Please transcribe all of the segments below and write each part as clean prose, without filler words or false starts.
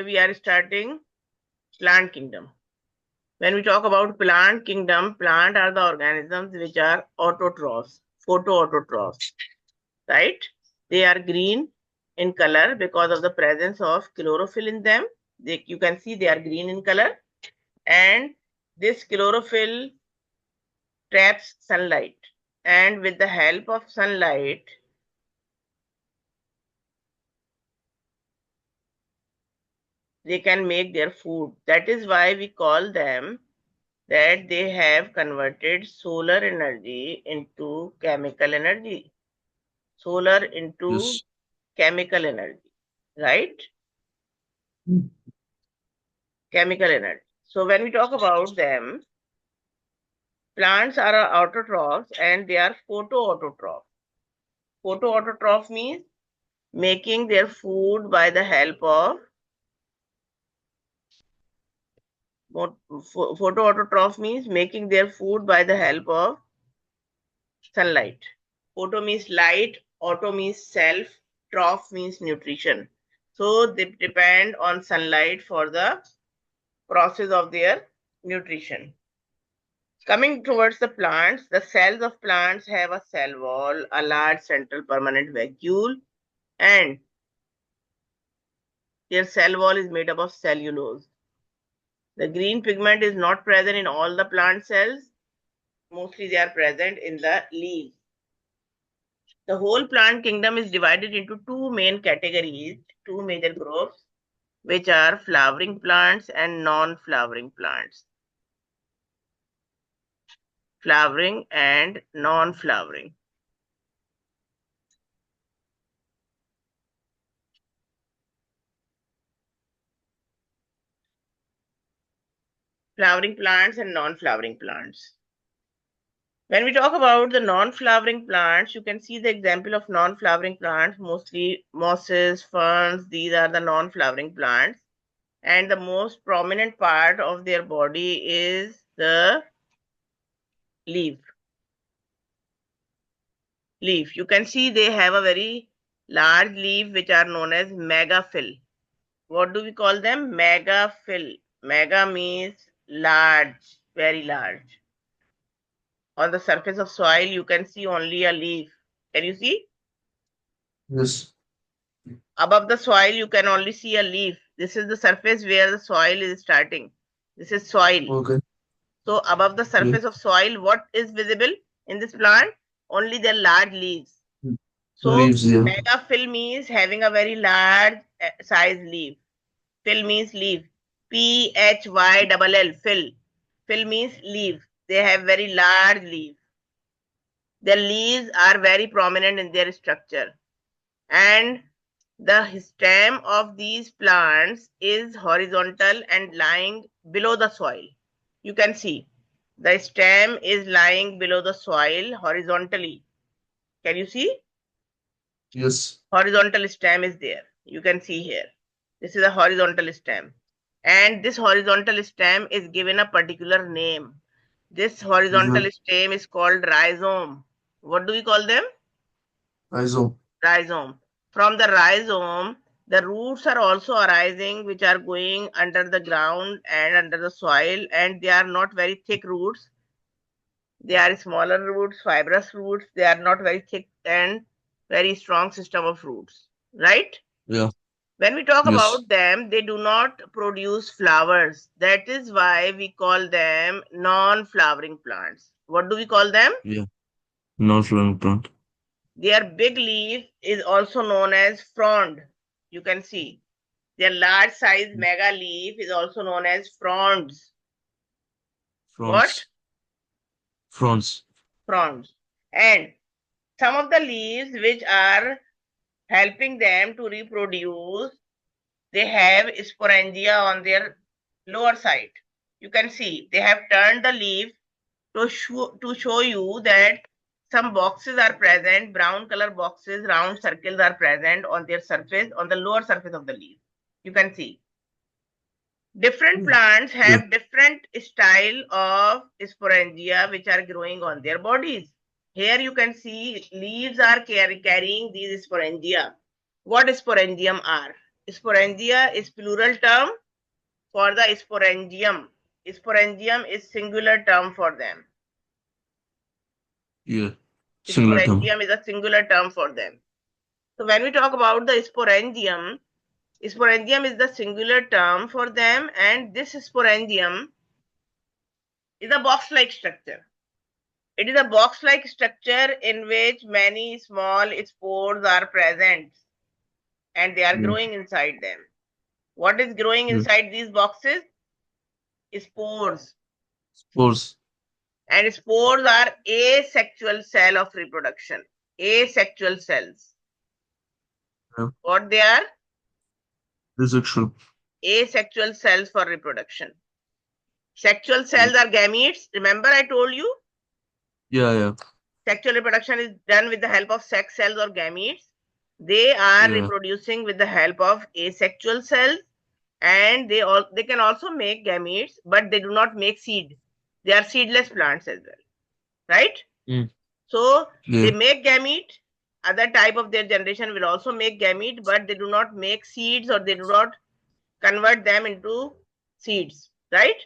we are starting plant kingdom. When we talk about plant kingdom, plant are the organisms which are autotrophs, photoautotrophs, right? They are green in color because of the presence of chlorophyll in them. You can see they are green in color, and this chlorophyll traps sunlight, and with the help of sunlight, they can make their food. That is why we call them that they have converted solar energy into chemical energy. Solar into Yes. chemical energy, right? Mm. Chemical energy. So when we talk about them, plants are autotrophs and they are photoautotrophs. Photoautotroph means making their food by the help of photoautotroph means making their food by the help of sunlight. Photo means light, auto means self, troph means nutrition. So they depend on sunlight for the process of their nutrition. Coming towards the plants, the cells of plants have a cell wall, a large central permanent vacuole, and their cell wall is made up of cellulose. The green pigment is not present in all the plant cells. Mostly they are present in the leaves. The whole plant kingdom is divided into two main categories, two major groups, which are flowering plants and non-flowering plants. Flowering and non-flowering. Flowering plants and non-flowering plants. When we talk about the non-flowering plants, you can see the example of non-flowering plants, mostly mosses, ferns. These are the non-flowering plants. And the most prominent part of their body is the leaf. Leaf. You can see they have a very large leaf which are known as megaphyll. What do we call them? Megaphyll. Mega means large, very large. On the surface of soil, you can see only a leaf. Can you see? Yes. Above the soil, you can only see a leaf. This is the surface where the soil is starting. This is soil. Okay. So above the Yeah. surface of soil, what is visible in this plant? Only the large leaves. Mm. So Leaves, yeah. megaphyll means having a very large size leaf. Phill means leaf. Phyll. Phill. Phill means leaf. They have very large leaf. Their leaves are very prominent in their structure. And the stem of these plants is horizontal and lying below the soil. You can see the stem is lying below the soil horizontally. Can you see? Yes. Horizontal stem is there. You can see here. This is a horizontal stem. And this horizontal stem is given a particular name. This Mm-hmm. horizontal stem is called rhizome. What do we call them? Rhizome. Rhizome. From the rhizome, the roots are also arising, which are going under the ground and under the soil, and they are not very thick roots. They are smaller roots, fibrous roots. They are not very thick and very strong system of roots, right? Yeah. When we talk Yes. about them, they do not produce flowers. That is why we call them non-flowering plants. What do we call them? Yeah. Non-flowering plant. Their big leaf is also known as frond. You can see their large size mega leaf is also known as fronds. What? Fronds. Fronds. Fronds. And some of the leaves which are helping them to reproduce, they have sporangia on their lower side. You can see they have turned the leaf to show you that some boxes are present, brown color boxes, round circles are present on their surface, on the lower surface of the leaf. You can see. Different Mm. plants Yeah. have different style of sporangia which are growing on their bodies. Here you can see leaves are carrying these sporangia. What sporangium are? Sporangia is plural term for the sporangium. Sporangium is singular term for them. Yeah. Singular term. Sporangium is a singular term for them. So when we talk about the sporangium, sporangium is the singular term for them, and this sporangium is a box-like structure. It is a box-like structure in which many small spores are present and they are Yeah. growing inside them. What is growing Yeah. inside these boxes? Spores. Spores. And spores are asexual cell of reproduction. Asexual cells. Yeah. What they are? Asexual. Asexual cells for reproduction. Sexual Yeah. cells are gametes. Remember I told you? Yeah. Yeah. Sexual reproduction is done with the help of sex cells or gametes. They are Yeah. reproducing with the help of asexual cells, and they can also make gametes, but they do not make seed. They are seedless plants as well, right? Mm. So they Yeah. make gamete. Other type of their generation will also make gamete, but they do not make seeds or they do not convert them into seeds, right?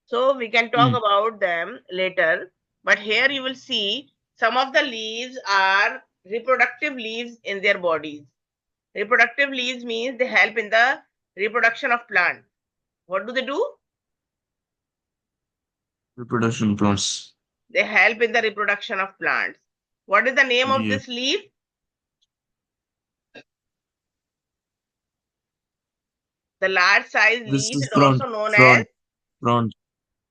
So we can talk Mm. about them later. But here you will see some of the leaves are reproductive leaves in their bodies. Reproductive leaves means they help in the reproduction of plant. What do they do? Reproduction plants. They help in the reproduction of plants. What is the name of Yeah. this leaf? The large size This leaf is is also front. known as Front. Front.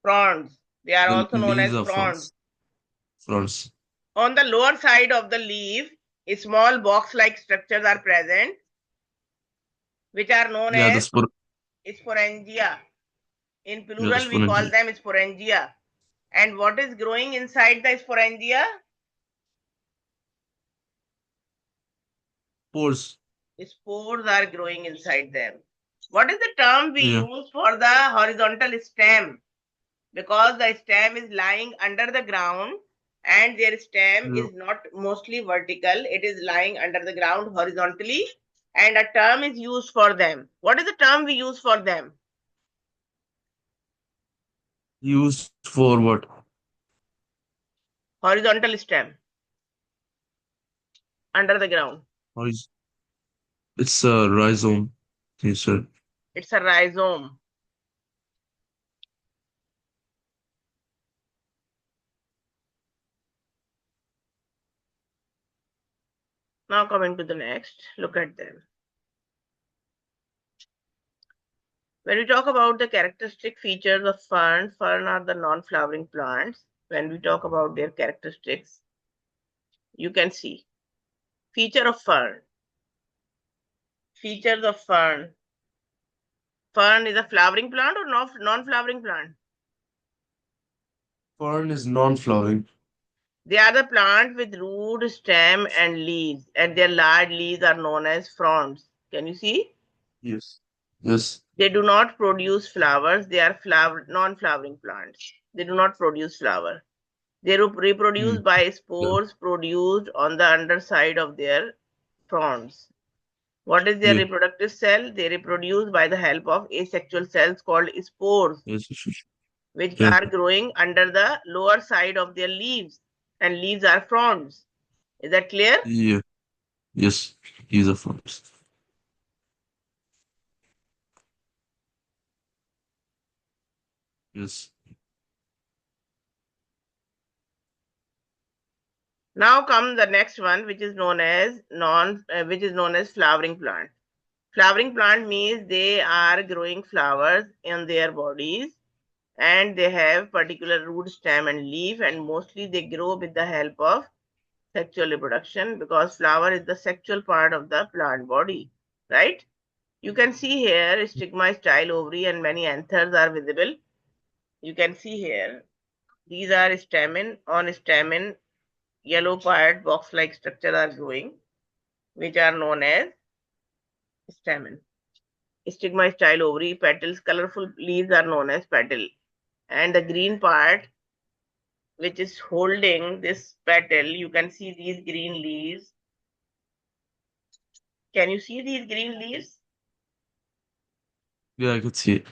fronds. They are The also known leaves as are fronds. fronts. Fronts. On the lower side of the leaf, small box-like structures are present, which are known Yeah. The as spor. sporangia. In Yeah. The plural, we call sporangia. them sporangia. And what is growing inside the sporangia? Spores. Spores are growing inside them. What is the term we Yeah. use for the horizontal stem? Because the stem is lying under the ground and their stem Yeah. is not mostly vertical, it is lying under the ground horizontally, and a term is used for them. What is the term we use for them? Used for what? Horizontal stem under the ground. How is it's a rhizome. He said. It's a rhizome. Now coming to the next, look at them. When we talk about the characteristic features of fern are the non-flowering plants. When we talk about their characteristics, you can see feature of fern. Features of fern. Fern is a flowering plant or non-flowering plant? Fern is non-flowering. They are the plant with root, stem, and leaves, and their large leaves are known as fronds. Can you see? Yes. Yes. They do not produce flowers. They are non-flowering plants. They do not produce flower. They reproduce Mm. by Yeah. spores produced on the underside of their fronds. What is their Yeah. reproductive cell? They reproduce by the help of asexual cells called spores, Yes. Yes, yes. which Yeah. are growing under the lower side of their leaves, and leaves are fronds. Is that clear? Yeah. Yes. He's a fronts. Yes. Now come the next one, which is known as flowering plant. Flowering plant means they are growing flowers in their bodies, and they have particular root, stem, and leaf, and mostly they grow with the help of sexual reproduction, because flower is the sexual part of the plant body, right? You can see here stigma, style, ovary, and many anthers are visible. You can see here these are stamen. On stamen, yellow part box-like structure are growing, which are known as stamen. Stigma, style, ovary, petals, colorful leaves are known as petal. And the green part, which is holding this petal, you can see these green leaves. Can you see these green leaves? Yeah, I could see it.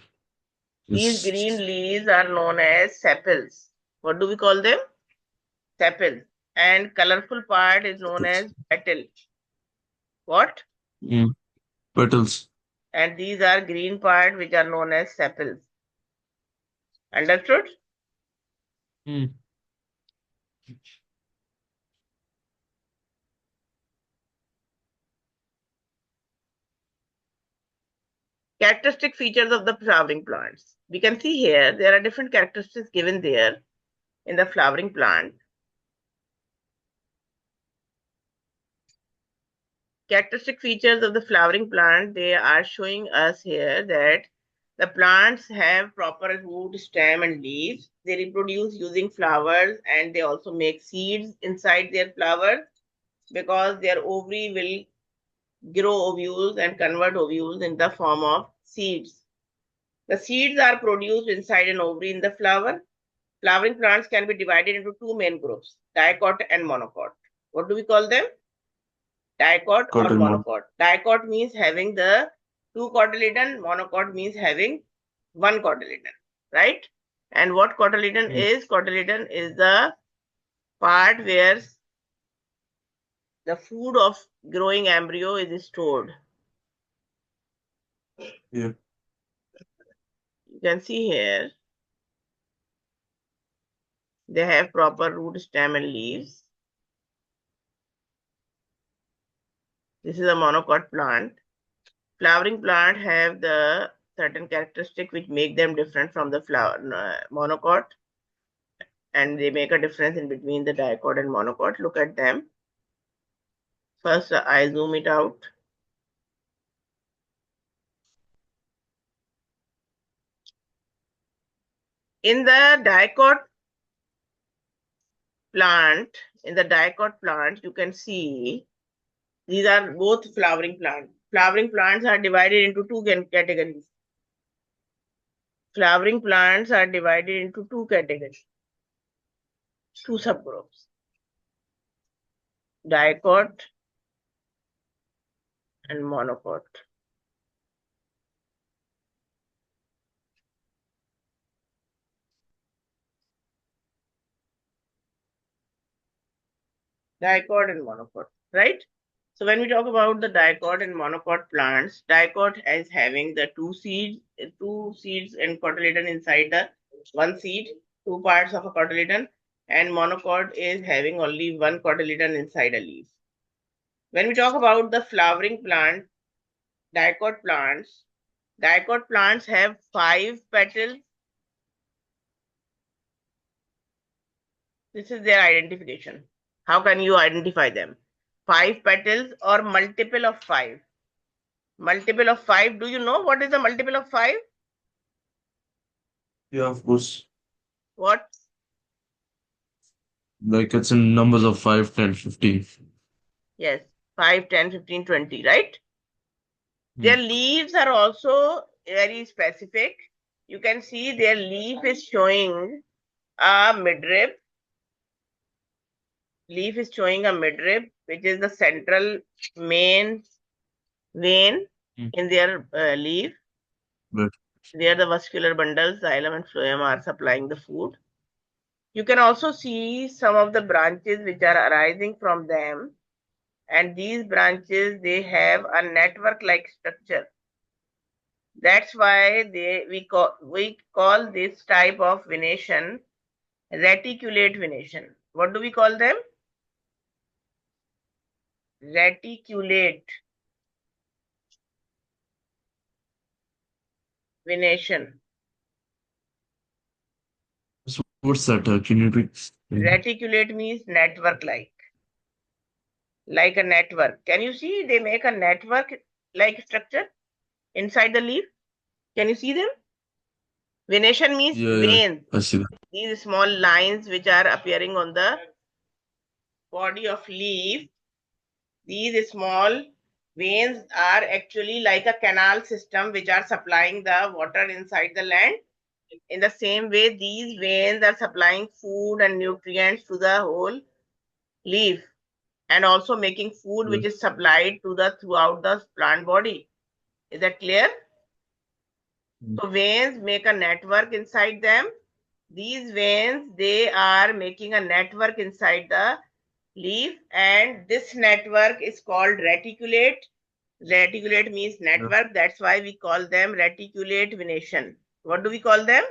These green It's leaves are known as sepals. What do we call them? Sepals. And colorful part is known petals. as petal. What? Mm. Petals. And these are green part which are known as sepals. Understood? Mm. Characteristic features of the flowering plants. We can see here there are different characteristics given there in the flowering plant. Characteristic features of the flowering plant, they are showing us here that the plants have proper root, stem, and leaves. They reproduce using flowers and they also make seeds inside their flowers because their ovary will grow ovules and convert ovules in the form of seeds. The seeds are produced inside an ovary in the flower. Flowering plants can be divided into two main groups, dicot and monocot. What do we call them? Dicot or Cotton mod. monocot. Dicot means having the two cotyledon, monocot means having one cotyledon, right? And what cotyledon Mm. is? Cotyledon is the part where the food of growing embryo is stored. Yeah. You can see here they have proper root, stem, and leaves. This is a monocot plant. Flowering plant have the certain characteristic which make them different from the flower monocot, and they make a difference in between the dicot and monocot. Look at them. First, I zoom it out. In the dicot plant, you can see these are both flowering plants. Flowering plants are divided into two categories. Flowering plants are divided into two categories, two subgroups. Dicot and monocot. Dicot and monocot, right? So when we talk about the dicot and monocot plants, dicot is having the two seeds and cotyledon inside the one seed, two parts of a cotyledon, and monocot is having only one cotyledon inside a leaf. When we talk about the flowering plant, dicot plants, dicot plants have 5 petals. This is their identification. How can you identify them? 5 petals or multiple of 5? Multiple of 5. Do you know what is the multiple of 5? Yeah, of course. What? Like it's in numbers of 5, 10, 15. Yes. 5, 10, 15, 20, right? Their Mm. leaves are also very specific. You can see their leaf is showing a midrib. Leaf is showing a midrib, which is the central main vein Mm. in their leaf. Right. There the vascular bundles, xylem and phloem are supplying the food. You can also see some of the branches which are arising from them, and these branches, they have a network like structure. That's why we call this type of venation reticulate venation. What do we call them? Reticulate venation. So what's that? Can you explain? Reticulate means network like a network. Can you see they make a network like structure inside the leaf? Can you see them? Venation means Yeah, yeah, veins. I see that. These small lines which are appearing on the body of leaf, these small veins are actually like a canal system which are supplying the water inside the land. In the same way, these veins are supplying food and nutrients to the whole leaf and also making food which Right. is supplied to the throughout the plant body. Is that clear? So veins make a network inside them. These veins, they are making a network inside the leaf, and this network is called reticulate. Reticulate means Yeah. network. That's why we call them reticulate venation. What do we call them?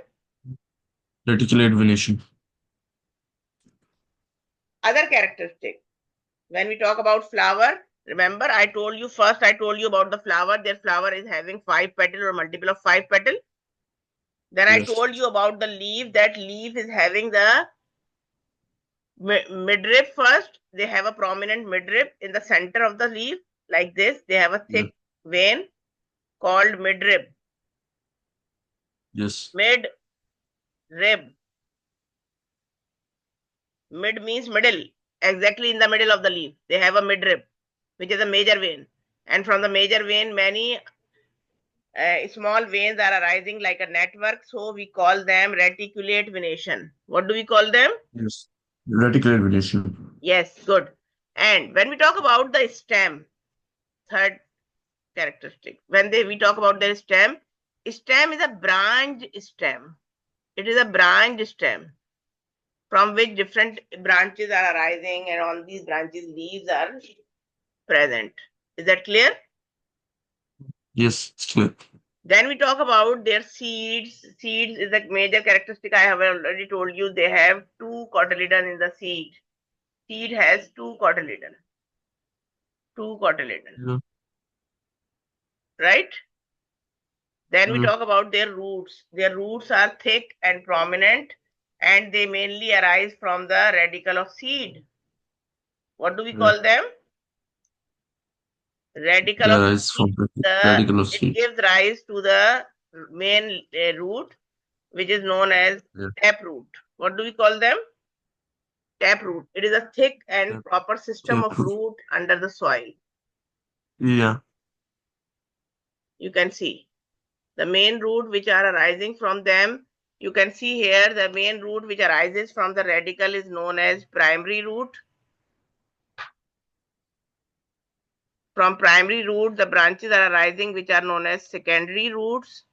Reticulate venation. Other characteristic. When we talk about flower, remember I told you first, I told you about the flower. Their flower is having 5 petals or multiple of 5 petals. Then I Yes. told you about the leaf. That leaf is having the midrib first. They have a prominent midrib in the center of the leaf, like this. They have a Yeah. thick vein called midrib. Yes. Midrib. Mid means middle, exactly in the middle of the leaf. They have a midrib, which is a major vein. And from the major vein, many small veins are arising like a network. So we call them reticulate venation. What do we call them? Yes. Reticulate venation. Yes, good. And when we talk about the stem, third characteristic, we talk about their stem is a branch stem. It is a branch stem from which different branches are arising, and on these branches leaves are present. Is that clear? Yes. It's clear. Then we talk about their seeds. Seeds is a major characteristic. I have already told you they have two cotyledon in the seed. Seed has two cotyledon. Two cotyledon, Yeah. right? Then we Mm. talk about their roots. Their roots are thick and prominent, and they mainly arise from the radicle of seed. What do we Yeah. call them? Radicle They of arise seed. from the The radical of it seed. gives rise to the main root, which is known as Yeah. taproot. What do we call them? Taproot. It is a thick and Yeah. proper system of Taproot. root under the soil. Yeah. You can see the main root which are arising from them. You can see here the main root which arises from the radicle is known as primary root. From primary root, the branches are arising which are known as secondary roots.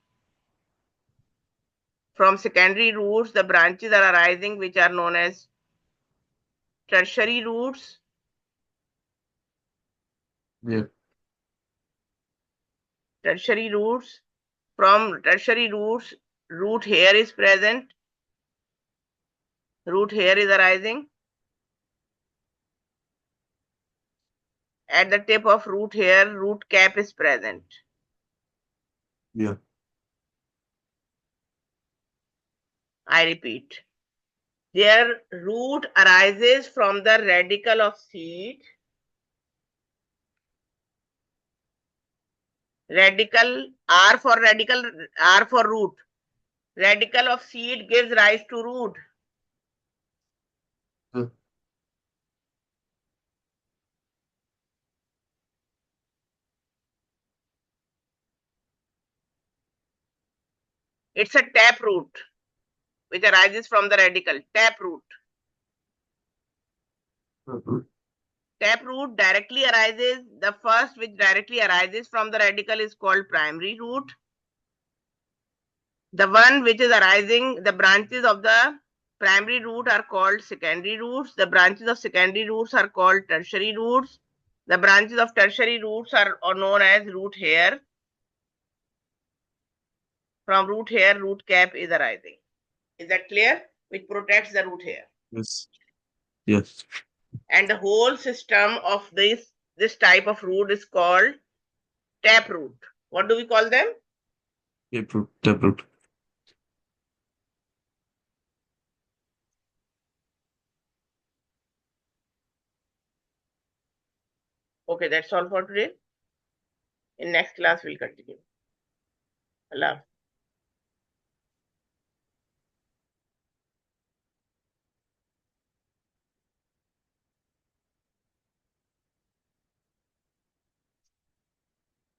From secondary roots, the branches are arising which are known as tertiary roots. Yeah. Tertiary roots. From tertiary roots, root hair is present. Root hair is arising. At the tip of root hair, root cap is present. Yeah. I repeat. Their root arises from the radicle of seed. Radicle, R for radical, R for root. Radicle of seed gives rise to root. Yeah. It's a tap root which arises from the radicle. Tap root. Taproot. Tap root directly arises. The first which directly arises from the radical is called primary root. The one which is arising, the branches of the primary root are called secondary roots. The branches of secondary roots are called tertiary roots. The branches of tertiary roots are known as root hair. From root hair, root cap is arising. Is that clear? Which protects the root hair. Yes. Yes. And the whole system of this type of root is called tap root. What do we call them? Taproot. Taproot. Okay, that's all for today. In next class, we'll continue. Allah.